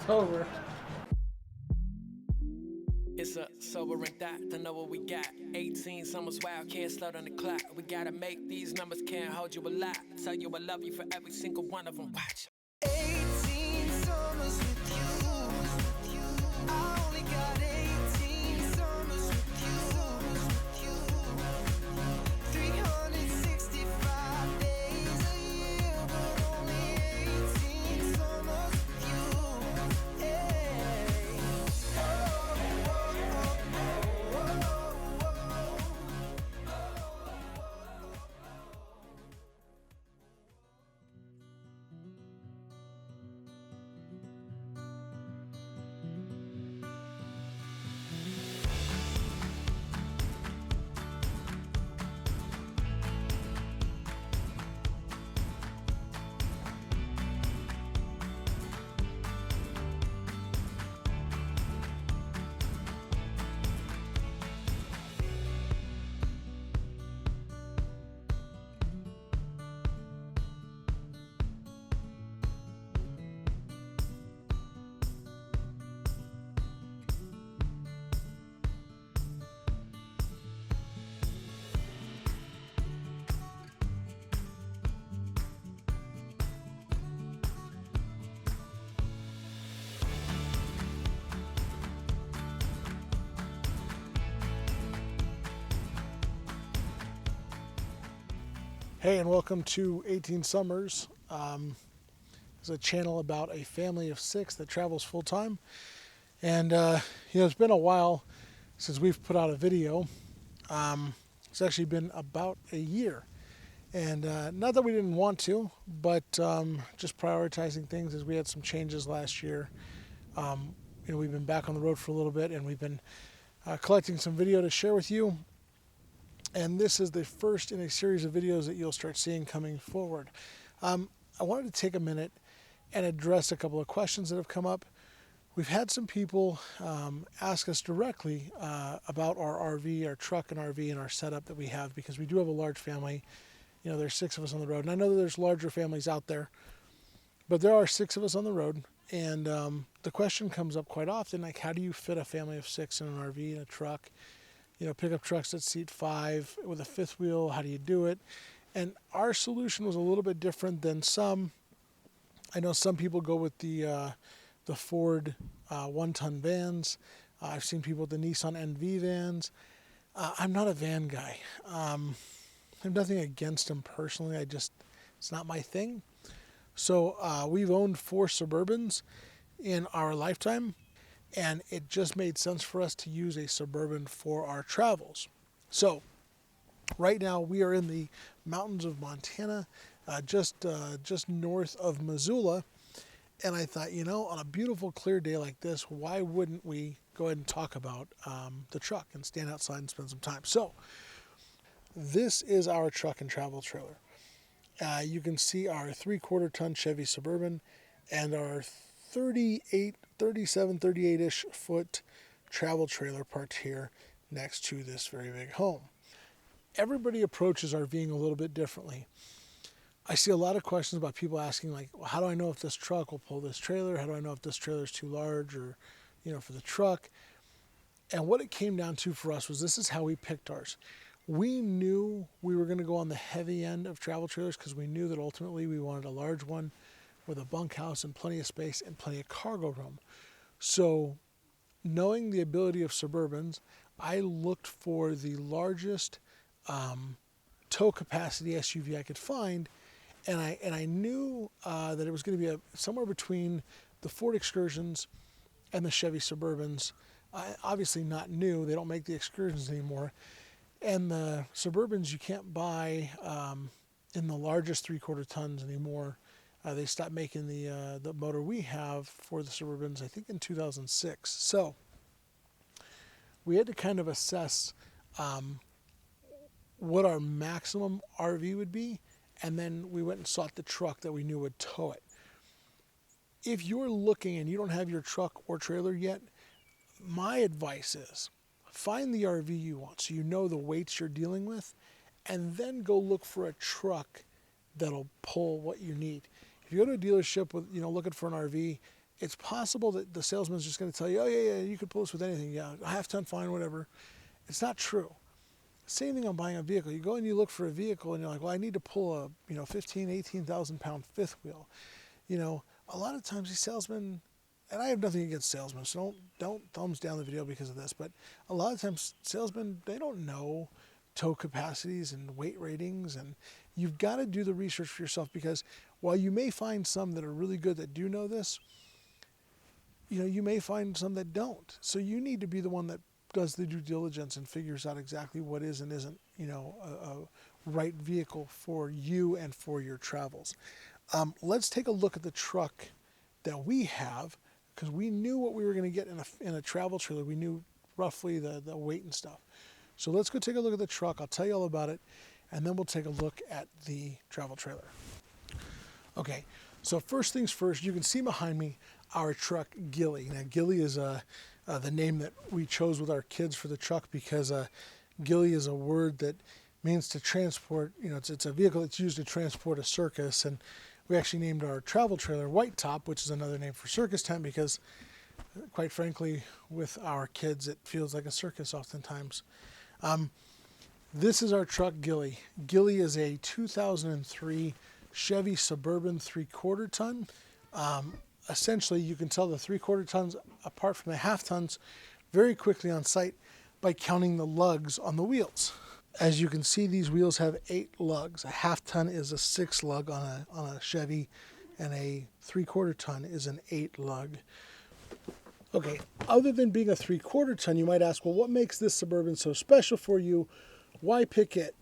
sober. It's a sobering thought to know what we got. 18 summers wild, can't slow down the clock. We gotta make these numbers, can't hold you a lot. Tell you I love you for every single one of them. Watch. 18 summers with you. I only got 18 summers with you. 365 days a year, but only 18 summers with you. Hey. Hey, and welcome to 18 Summers. It's a channel about a family of 6 that travels full time. And, it's been a while since we've put out a video. It's actually been about a year. And not that we didn't want to, but just prioritizing things as we had some changes last year. We've been back on the road for a little bit, and we've been collecting some video to share with you. And this is the first in a series of videos that you'll start seeing coming forward. I wanted to take a minute and address a couple of questions that have come up. We've had some people ask us directly about our RV, our truck and RV, and our setup that we have, because we do have a large family. There's 6 of us on the road. And I know that there's larger families out there, but there are 6 of us on the road. And the question comes up quite often, like, how do you fit a family of 6 in an RV and a truck? Pickup trucks that seat 5 with a 5th wheel, how do you do it? And our solution was a little bit different than some. I know some people go with the Ford 1-ton vans. I've seen people with the Nissan NV vans. I'm not a van guy. I have nothing against them personally. It's not my thing. So we've owned 4 Suburbans in our lifetime. And it just made sense for us to use a Suburban for our travels. So right now we are in the mountains of Montana, just north of Missoula. And I thought, on a beautiful clear day like this, why wouldn't we go ahead and talk about the truck and stand outside and spend some time? So this is our truck and travel trailer. You can see our 3/4 ton Chevy Suburban and our 38-ish foot travel trailer parked here next to this very big home. Everybody approaches RVing a little bit differently. I see a lot of questions about people asking, like, well, how do I know if this truck will pull this trailer? How do I know if this trailer is too large or, for the truck? And what it came down to for us was, this is how we picked ours. We knew we were going to go on the heavy end of travel trailers because we knew that ultimately we wanted a large one with a bunkhouse and plenty of space and plenty of cargo room. So knowing the ability of Suburbans, I looked for the largest tow capacity SUV I could find, and I knew that it was going to be somewhere between the Ford Excursions and the Chevy Suburbans. Obviously not new, they don't make the Excursions anymore. And the Suburbans you can't buy in the largest 3/4 tons anymore. They stopped making the motor we have for the Suburbans, I think, in 2006. So we had to kind of assess what our maximum RV would be, and then we went and sought the truck that we knew would tow it. If you're looking and you don't have your truck or trailer yet, my advice is find the RV you want so you know the weights you're dealing with, and then go look for a truck that'll pull what you need. If you go to a dealership with, looking for an RV, it's possible that the salesman's just going to tell you, oh, yeah, you could pull this with anything. Yeah, a half-ton, fine, whatever. It's not true. Same thing on buying a vehicle. You go and you look for a vehicle and you're like, well, I need to pull a, 15, 18,000 pound fifth wheel. A lot of times these salesmen, and I have nothing against salesmen, so don't thumbs down the video because of this, but a lot of times salesmen, they don't know tow capacities and weight ratings, and you've got to do the research for yourself, because while you may find some that are really good that do know this, you may find some that don't. So you need to be the one that does the due diligence and figures out exactly what is and isn't, a right vehicle for you and for your travels. Let's take a look at the truck that we have, because we knew what we were going to get in a travel trailer. We knew roughly the weight and stuff. So let's go take a look at the truck. I'll tell you all about it, and then we'll take a look at the travel trailer. Okay, so first things first, you can see behind me our truck, Gilly. Now, Gilly is the name that we chose with our kids for the truck, because Gilly is a word that means to transport, it's a vehicle that's used to transport a circus, and we actually named our travel trailer White Top, which is another name for circus tent, because quite frankly, with our kids, it feels like a circus oftentimes. This is our truck, Gilly. Gilly is a 2003 Chevy Suburban 3/4 ton. Essentially, you can tell the 3/4 tons apart from the half tons very quickly on site by counting the lugs on the wheels. As you can see, these wheels have 8 lugs. A half ton is a 6 lug on a Chevy, and a 3/4 ton is an 8 lug. Okay, other than being a 3/4 ton, you might ask, well, what makes this Suburban so special for you? Why pick it?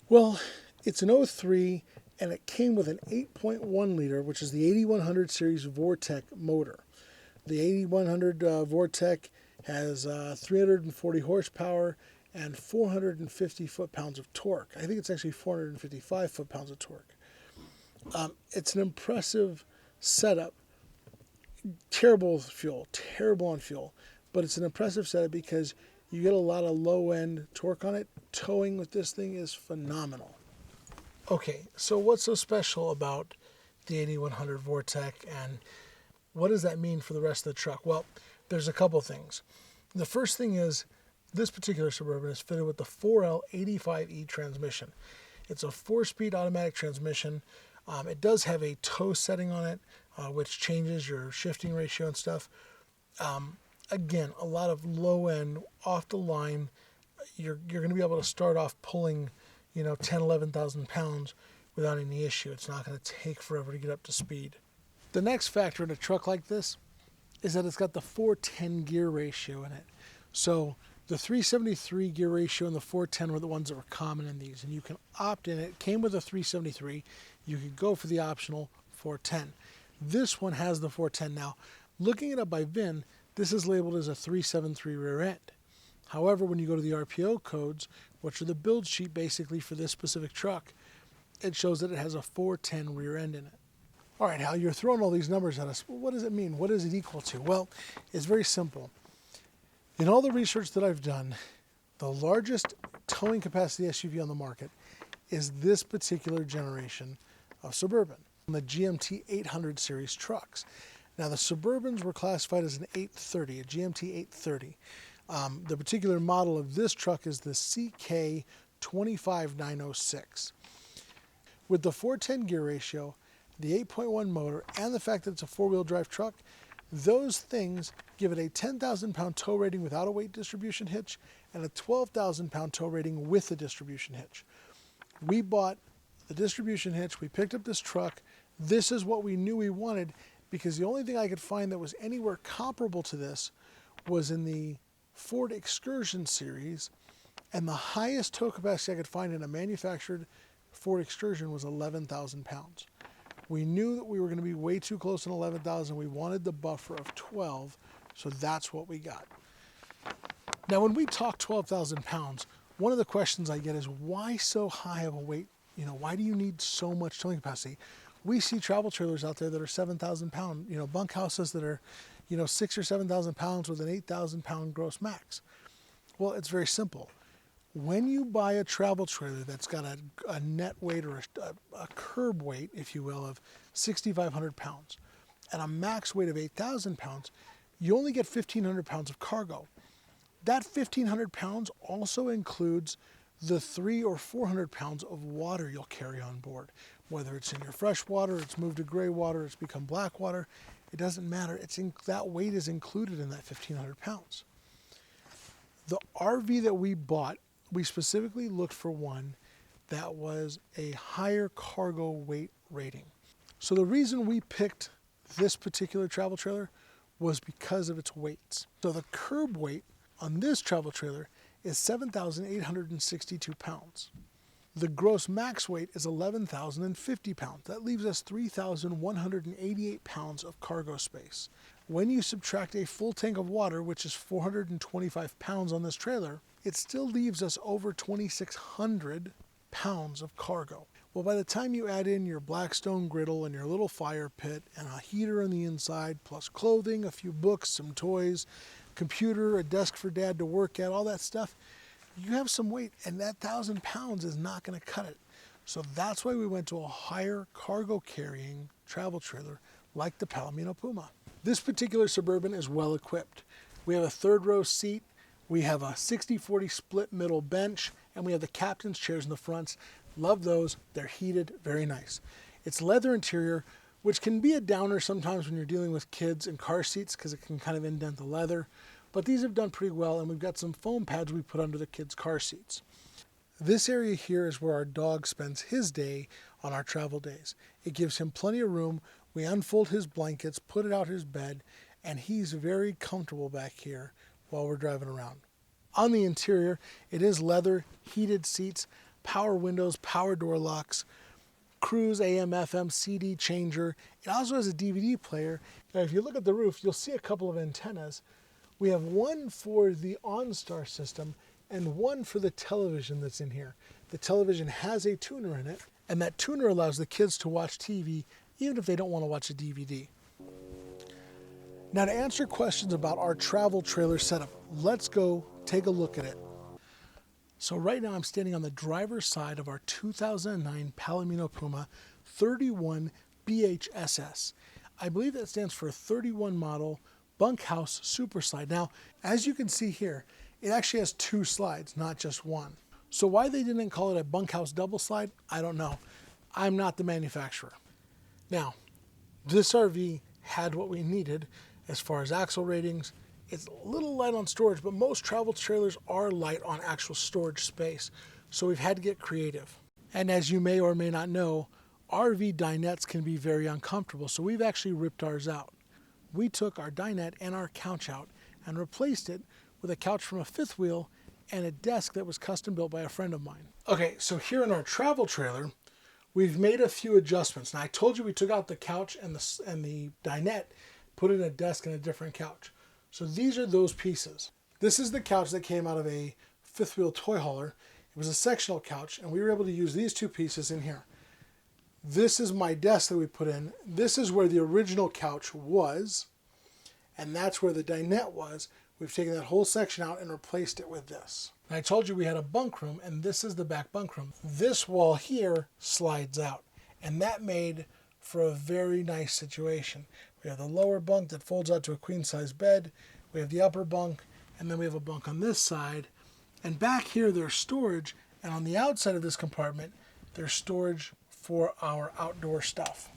Well, it's an 03, and it came with an 8.1 liter, which is the 8100 series Vortec motor. The 8100 Vortec has 340 horsepower and 450 foot-pounds of torque. I think it's actually 455 foot-pounds of torque. It's an impressive setup. Terrible on fuel, but it's an impressive setup because you get a lot of low-end torque on it. Towing with this thing is phenomenal. Okay, so what's so special about the 8100 Vortec, and what does that mean for the rest of the truck? Well, there's a couple things. The first thing is, this particular Suburban is fitted with the 4L85E transmission. It's a 4-speed automatic transmission. It does have a tow setting on it, which changes your shifting ratio and stuff. Again, a lot of low-end, off-the-line. You're going to be able to start off pulling, 10, 11,000 pounds without any issue. It's not going to take forever to get up to speed. The next factor in a truck like this is that it's got the 410 gear ratio in it. So the 373 gear ratio and the 410 were the ones that were common in these, and you can opt in. It came with a 373. You could go for the optional 410. This one has the 410. Now, looking it up by VIN, this is labeled as a 373 rear end. However, when you go to the RPO codes, which are the build sheet basically for this specific truck, it shows that it has a 410 rear end in it. All right, Hal, you're throwing all these numbers at us. Well, what does it mean? What is it equal to? Well, it's very simple. In all the research that I've done, the largest towing capacity SUV on the market is this particular generation of Suburban, the GMT 800 series trucks. Now, the Suburbans were classified as an 830, a GMT 830. The particular model of this truck is the CK25906. With the 410 gear ratio, the 8.1 motor, and the fact that it's a four-wheel drive truck, those things give it a 10,000 pound tow rating without a weight distribution hitch and a 12,000 pound tow rating with a distribution hitch. We bought the distribution hitch, we picked up this truck. This is what we knew we wanted, because the only thing I could find that was anywhere comparable to this was in the Ford Excursion series, and the highest tow capacity I could find in a manufactured Ford Excursion was 11,000 pounds. We knew that we were going to be way too close to 11,000. We wanted the buffer of 12, so that's what we got. Now, when we talk 12,000 pounds, one of the questions I get is, why so high of a weight? Why do you need so much towing capacity? We see travel trailers out there that are 7,000 pound, bunk houses that are, 6,000 or 7,000 pounds with an 8,000 pound gross max. Well, it's very simple. When you buy a travel trailer that's got a net weight or a curb weight, if you will, of 6,500 pounds, and a max weight of 8,000 pounds, you only get 1,500 pounds of cargo. That 1,500 pounds also includes the 300 or 400 pounds of water you'll carry on board. Whether it's in your fresh water, it's moved to gray water, it's become black water, it doesn't matter. That weight is included in that 1,500 pounds. The RV that we bought, we specifically looked for one that was a higher cargo weight rating. So the reason we picked this particular travel trailer was because of its weights. So the curb weight on this travel trailer is 7,862 pounds. The gross max weight is 11,050 pounds. That leaves us 3,188 pounds of cargo space. When you subtract a full tank of water, which is 425 pounds on this trailer, it still leaves us over 2,600 pounds of cargo. Well, by the time you add in your Blackstone griddle and your little fire pit and a heater on the inside, plus clothing, a few books, some toys, computer, a desk for dad to work at, all that stuff, you have some weight, and that 1,000 pounds is not going to cut it. So that's why we went to a higher cargo carrying travel trailer like the Palomino Puma. This particular Suburban is well equipped. We have a third row seat, we have a 60-40 split middle bench, and we have the captain's chairs in the fronts. Love those. They're heated, very nice. It's leather interior, which can be a downer sometimes when you're dealing with kids and car seats because it can kind of indent the leather. But these have done pretty well, and we've got some foam pads we put under the kids' car seats. This area here is where our dog spends his day on our travel days. It gives him plenty of room. We unfold his blankets, put it out his bed, and he's very comfortable back here while we're driving around. On the interior, it is leather, heated seats, power windows, power door locks, cruise AM, FM, CD changer. It also has a DVD player. Now, if you look at the roof, you'll see a couple of antennas. We have one for the OnStar system and one for the television that's in here. The television has a tuner in it, and that tuner allows the kids to watch TV even if they don't want to watch a DVD. Now, to answer questions about our travel trailer setup, let's go take a look at it. So right now I'm standing on the driver's side of our 2009 Palomino Puma 31 BHSS. I believe that stands for 31 model bunkhouse super slide. Now, as you can see here, it actually has two slides, not just one. So why they didn't call it a bunkhouse double slide, I don't know. I'm not the manufacturer. Now, this RV had what we needed as far as axle ratings. It's a little light on storage, but most travel trailers are light on actual storage space. So we've had to get creative. And as you may or may not know, RV dinettes can be very uncomfortable, so we've actually ripped ours out. We took our dinette and our couch out and replaced it with a couch from a fifth wheel and a desk that was custom built by a friend of mine. Okay, so here in our travel trailer, we've made a few adjustments. Now, I told you we took out the couch and the dinette, put in a desk and a different couch. So these are those pieces. This is the couch that came out of a fifth wheel toy hauler. It was a sectional couch, and we were able to use these two pieces in here. This is my desk that we put in. This is where the original couch was, and that's where the dinette was. We've taken that whole section out and replaced it with this. And I told you we had a bunk room, and this is the back bunk room. This wall here slides out, and that made for a very nice situation. We have the lower bunk that folds out to a queen-size bed. We have the upper bunk, and then we have a bunk on this side. And back here, there's storage, and on the outside of this compartment, there's storage for our outdoor stuff.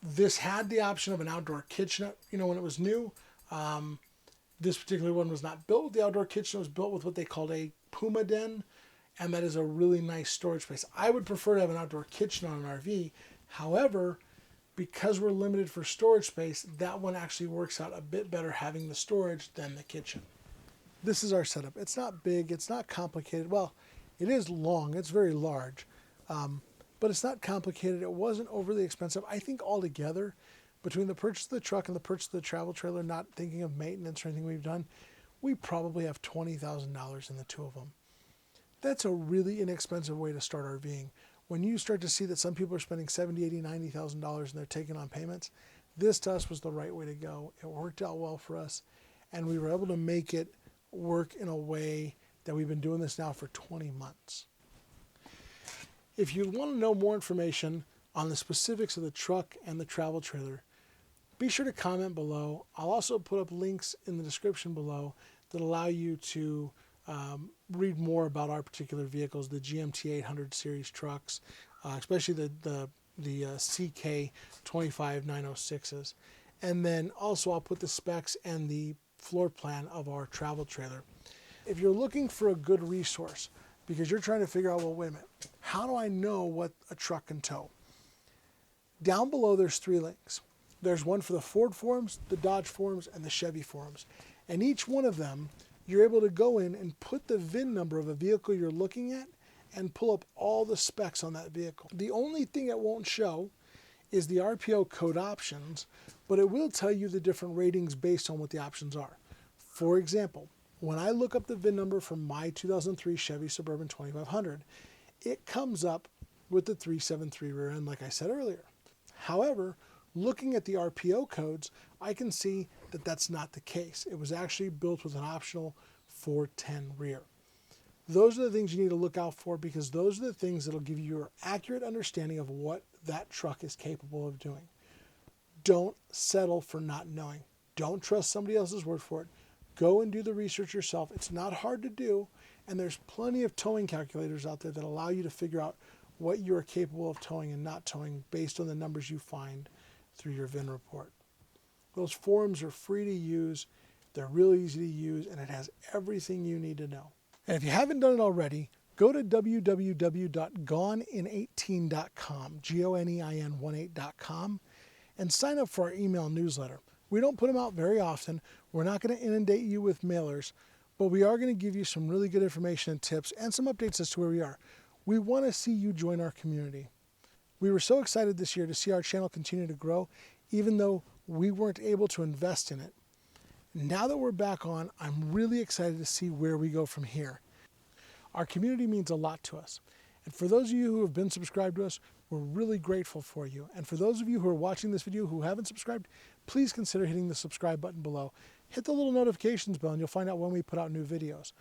This had the option of an outdoor kitchen, when it was new. This particular one was not built with the outdoor kitchen. It was built with what they called a Puma den, and that is a really nice storage space. I would prefer to have an outdoor kitchen on an RV. However, because we're limited for storage space, that one actually works out a bit better having the storage than the kitchen. This is our setup. It's not big. It's not complicated. Well, it is long. It's very large. But it's not complicated. It wasn't overly expensive. I think altogether, between the purchase of the truck and the purchase of the travel trailer, not thinking of maintenance or anything we've done, we probably have $20,000 in the two of them. That's a really inexpensive way to start RVing. When you start to see that some people are spending $70,000, $80,000, $90,000 and they're taking on payments, this to us was the right way to go. It worked out well for us, and we were able to make it work in a way that we've been doing this now for 20 months. If you want to know more information on the specifics of the truck and the travel trailer, Be sure to comment below. I'll also put up links in the description below that allow you to read more about our particular vehicles, the GMT 800 series trucks, especially the CK 25906s. And then also I'll put the specs and the floor plan of our travel trailer. If you're looking for a good resource because you're trying to figure out, well, wait a minute, how do I know what a truck can tow? Down below there's 3 links. There's one for the Ford forums, the Dodge forums, and the Chevy forums. And each one of them, you're able to go in and put the VIN number of a vehicle you're looking at and pull up all the specs on that vehicle. The only thing it won't show is the RPO code options, but it will tell you the different ratings based on what the options are. For example, when I look up the VIN number for my 2003 Chevy Suburban 2500, it comes up with the 373 rear end, like I said earlier. However, looking at the RPO codes, I can see that that's not the case. It was actually built with an optional 410 rear. Those are the things you need to look out for, because those are the things that will give you your accurate understanding of what that truck is capable of doing. Don't settle for not knowing. Don't trust somebody else's word for it. Go and do the research yourself. It's not hard to do, and there's plenty of towing calculators out there that allow you to figure out what you are capable of towing and not towing based on the numbers you find through your VIN report. Those forums are free to use, they're really easy to use, and it has everything you need to know. And if you haven't done it already, go to www.gonein18.com, GONEIN18.com, and sign up for our email newsletter. We don't put them out very often. We're not going to inundate you with mailers, but we are going to give you some really good information and tips and some updates as to where we are. We want to see you join our community. We were so excited this year to see our channel continue to grow, even though we weren't able to invest in it. Now that we're back on, I'm really excited to see where we go from here. Our community means a lot to us. And for those of you who have been subscribed to us, we're really grateful for you. And for those of you who are watching this video who haven't subscribed, please consider hitting the subscribe button below. Hit the little notifications bell and you'll find out when we put out new videos.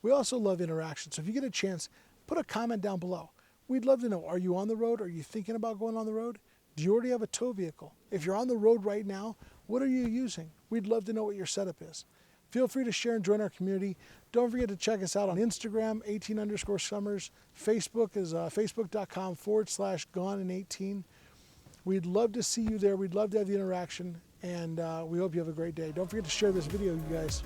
We also love interaction, so if you get a chance, put a comment down below. We'd love to know, are you on the road? Are you thinking about going on the road? Do you already have a tow vehicle? If you're on the road right now, what are you using? We'd love to know what your setup is. Feel free to share and join our community. Don't forget to check us out on Instagram, 18_summers. Facebook is facebook.com/gonein18. We'd love to see you there. We'd love to have the interaction, and we hope you have a great day. Don't forget to share this video, you guys.